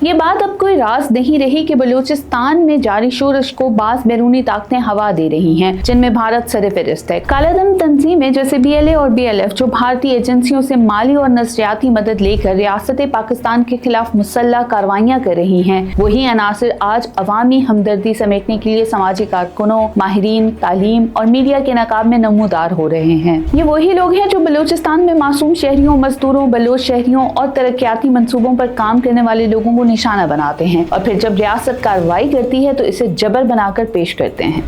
ये बात अब कोई राज नहीं रही कि बलूचिस्तान में जारी शोरश को बास बैरूनी ताकतें हवा दे रही हैं, जिनमें भारत सरफहरिस्त है। कालाधन तंजीमें जैसे BLA और BLF जो भारतीय एजेंसियों से माली और नजरियाती मदद लेकर रियासत पाकिस्तान के खिलाफ मुसल्लह कार्रवाइयां कर रही हैं, वही अनासर आज अवामी हमदर्दी समेटने के लिए समाजी कारकुनों, माहिरीन तालीम और मीडिया के नकाब में नमूदार हो रहे हैं। ये वही लोग हैं जो बलूचिस्तान में मासूम शहरियों, मजदूरों, बलोच शहरियों और तरक्याती मंसूबों पर काम करने वाले लोगों को निशाना बनाते हैं और फिर जब रियासत कार्रवाई करती है तो इसे जबर बनाकर पेश करते हैं।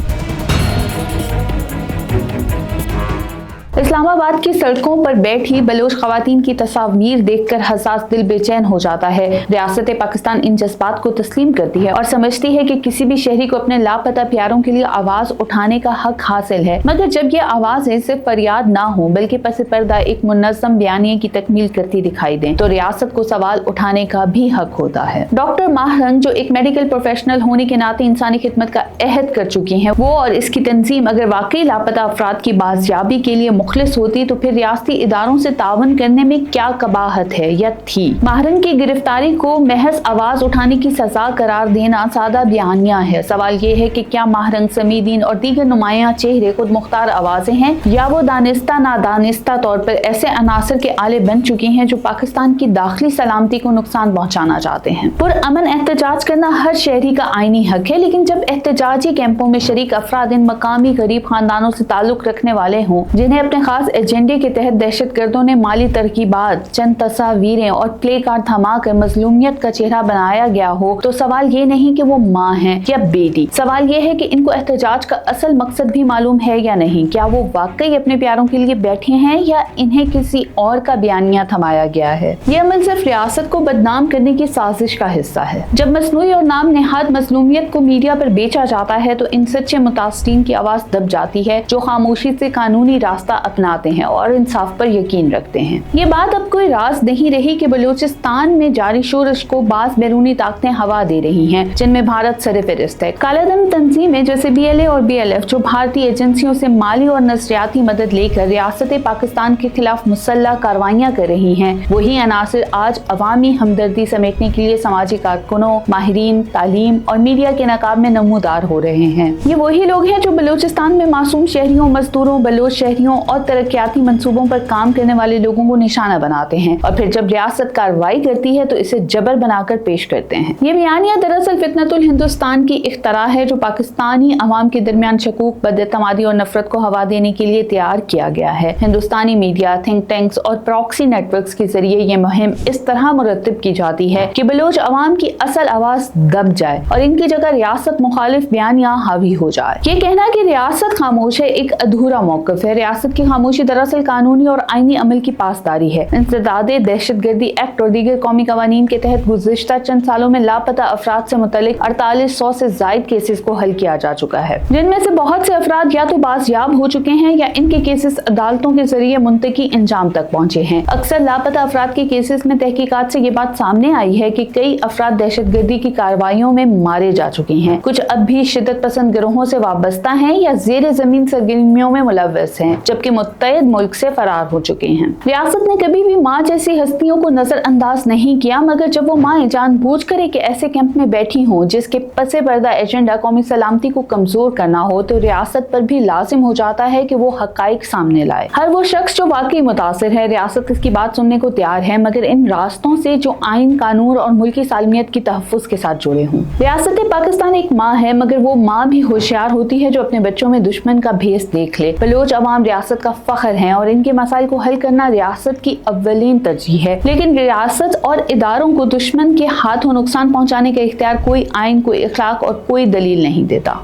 इस्लामाबाद की सड़कों पर बैठी बलोच खवातीन की तस्वीर देखकर हसास दिल बेचैन हो जाता है। रियासत पाकिस्तान इन जज्बात को तस्लीम करती है और समझती है कि किसी भी शहरी को अपने लापता प्यारों के लिए आवाज उठाने का हक हासिल है, मगर जब ये आवाजें सिर्फ फरियाद ना हो बल्कि पस पर्दा एक मुनज़्ज़म बयानिए की तकमील करती दिखाई दें तो रियासत को सवाल उठाने का भी हक होता है। डॉक्टर माहरंग जो एक मेडिकल प्रोफेशनल होने के नाते इंसानी खिदमत का अहद कर चुकी हैं, वो और इसकी तंजीम अगर वाकई लापता अफराद की बाजियाबी के लिए मुखलिस होती तो फिर रियासती इदारों से तावन करने में क्या कबाहत है या थी। माहरंग की गिरफ्तारी को महज आवाज उठाने की सजा करार देना सादा बयानिया है। सवाल ये है कि क्या माहरंग, समीदीन और दीगर नुमाया चेहरे खुद मुख्तार आवाजें हैं या वो दानिस्ता नादानिस्ता तौर पर ऐसे अनासर के आले बन चुके हैं जो पाकिस्तान की दाखिली सलामती को नुकसान पहुंचाना चाहते हैं। पुरअमन एहतजाज करना हर शहरी का आईनी हक है, लेकिन जब एहतजाजी कैंपों में शरीक अफराद इन मकामी गरीब खानदानों से ताल्लुक रखने वाले हों जिन्हें अपने खास एजेंडे के तहत दहशतगर्दों ने माली तरकीबात, चंद तस्वीरें और प्ले कार्ड थमाकर मजलूमियत का चेहरा बनाया गया हो, तो सवाल ये नहीं कि वो माँ है या बेटी, सवाल ये है कि इनको एहतजाज का असल मकसद भी मालूम है या नहीं। क्या वो वाकई अपने प्यारों के लिए बैठे हैं या इन्हें किसी और का बयानिया थमाया गया है। ये अमल सिर्फ रियासत को बदनाम करने की साजिश का हिस्सा है। जब मसनूई और नाम नेहाद मजलूमियत को मीडिया पर बेचा जाता है तो इन सच्चे मुतासरीन की आवाज दब जाती है जो खामोशी से कानूनी रास्ता अपनाते हैं और इंसाफ पर यकीन रखते हैं। ये बात अब कोई राज नहीं रही कि बलूचिस्तान में जारी शोरश को बास बैरूनी ताकतें हवा दे रही हैं, जिनमें भारत सरफहरिस्त है। कालाधन तंजीमें जैसे BLA और BLF जो भारतीय एजेंसियों से माली और नजरियाती मदद लेकर रियासत पाकिस्तान के खिलाफ मुसल्लह कार्रवाइयां कर रही हैं, वही अनासर आज अवामी हमदर्दी समेटने के लिए समाजी कारकुनों, माहिरीन तालीम और मीडिया के नकाब में नमूदार हो रहे हैं। ये वही लोग हैं जो बलूचिस्तान में मासूम शहरियों, मजदूरों, बलोच शहरियों और तरक्याती मंसूबों पर काम करने वाले लोगों को निशाना बनाते हैं और फिर जब रियासत कार्रवाई करती है तो इसे जबर बनाकर पेश करते हैं। ये बयानिया दरअसल फितनतुल हिंदुस्तान की इख्तरा है जो पाकिस्तानी अवाम के दरमियान शकूक, बदएतमादी और नफरत को हवा देने के लिए तैयार किया गया है। हिंदुस्तानी मीडिया, थिंक टैंक्स और प्रॉक्सी नेटवर्क्स के जरिए ये मुहिम इस तरह मुरत्तिब की जाती है कि बलोच अवाम की असल आवाज दब जाए और इनकी जगह रियासत मुखालिफ बयानिया हावी हो जाए। ये कहना कि रियासत खामोश है एक अधूरा मौकफ है। रियासत की खामोशी दरअसल कानूनी और आईनी अमल की पासदारी है। इंसदादे दहशतगर्दी एक्ट और दीगर कौमी कवानीन के तहत गुज़िश्ता चंद सालों में लापता अफराद से मुतल्लिक 4800 से जायद केसेस को हल किया जा चुका है, जिनमें से बहुत से अफराद या तो बाजियाब हो चुके हैं या इनके केसेस अदालतों के जरिए मुंतकी इंजाम तक पहुंचे हैं। अक्सर लापता अफराद के केसेस में तहकीकात से ये बात सामने आई है कि कई अफराद दहशतगर्दी की कार्रवाइयों में मारे जा चुके हैं। कुछ अब भी शिद्दत पसंद गिरोहों से वाबस्ता हैं या जेर जमीन सरगर्मियों में मुलव्वस हैं, जबकि मुत्तहिद मुल्क से फरार हो चुके हैं। रियासत ने कभी भी माँ जैसी हस्तियों को नजरअंदाज नहीं किया, मगर जब वो माँ जानबूझकर एक ऐसे कैंप में बैठी हो जिसके पसे पर्दा एजेंडा कौमी सलामती को कमजोर करना हो, तो रियासत पर भी लाजिम हो जाता है कि वो हकाइक सामने लाए। हर वो शख्स जो वाकई मुतासिर है, रियासत इसकी बात सुनने को तैयार है, मगर इन रास्तों से जो आइन, कानून और मुल्की सालमियत की तहफ़्फ़ुज़ के साथ जुड़े हों। रियासत पाकिस्तान एक माँ है, मगर वो माँ भी होशियार होती है जो अपने बच्चों में दुश्मन का भेस देख ले। बलोच अवाम रियासत का फख्र है और इनके मसाइल को हल करना रियासत की अव्वलीन तरजीह है, लेकिन रियासत और इदारों को दुश्मन के हाथों नुकसान पहुंचाने का इख्तियार कोई आइन, कोई इखलाक और कोई दलील नहीं देता।